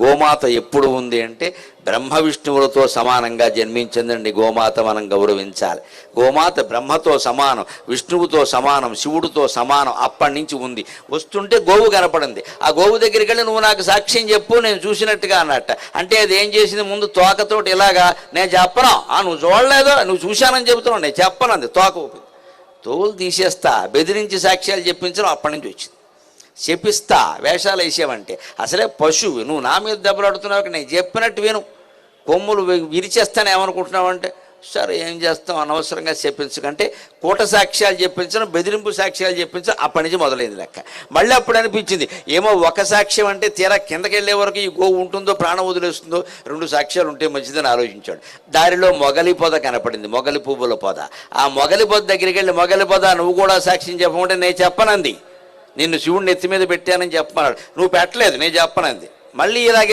గోమాత ఎప్పుడు ఉంది అంటే బ్రహ్మ విష్ణువులతో సమానంగా జన్మించిందండి. గోమాత మనం గౌరవించాలి. గోమాత బ్రహ్మతో సమానం, విష్ణువుతో సమానం, శివుడితో సమానం. అప్పటి నుంచి ఉంది. వస్తుంటే గోవు కనపడింది. ఆ గోవు దగ్గరికి వెళ్ళి నువ్వు నాకు సాక్ష్యం చెప్పు, నేను చూసినట్టుగా అన్నట్ట. అంటే అది ఏం చేసింది? ముందు తోకతోటి ఇలాగా, నేను చెప్పను. నువ్వు చూడలేదో, నువ్వు చూశానని చెబుతున్నావు, నేను చెప్పను అంది. తోక ఊపింది. తోలు తీసేస్తా, బెదిరించి సాక్ష్యాలు చెప్పించడం అప్పటి నుంచి వచ్చింది. శపిస్తా, వేషాలు వేసావంటే అసలే పశువు, నువ్వు నా మీద దెబ్బలాడుతున్నావు, నేను చెప్పినట్టు విను, కొమ్ములు విరిచేస్తాను ఏమనుకుంటున్నావు అంటే, సరే ఏం చేస్తాం, అనవసరంగా చెప్పించకంటే కూట సాక్ష్యాలు చెప్పించడం, బెదిరింపు సాక్ష్యాలు చెప్పించడం అప్పటి నుంచి మొదలైంది లెక్క. మళ్ళీ అప్పుడు అనిపించింది ఏమో ఒక సాక్ష్యం అంటే తీరా కిందకి వెళ్ళే వరకు ఈ గోవు ఉంటుందో ప్రాణం వదిలేస్తుందో, 2 సాక్ష్యాలు ఉంటే మంచిదని ఆలోచించాడు. దారిలో మొగలి పొద కనపడింది, మొగలి పువ్వుల పొద. ఆ మొగలి పొద దగ్గరికి వెళ్ళి, మొగలి పొద నువ్వు కూడా సాక్ష్యం చెప్పమంటే నేను చెప్పనంది. నిన్ను శివుడిని ఎత్తి మీద పెట్టానని చెప్పమన్నాడు. నువ్వు పెట్టలేదు, నేను చెప్పనంది. మళ్ళీ ఇలాగే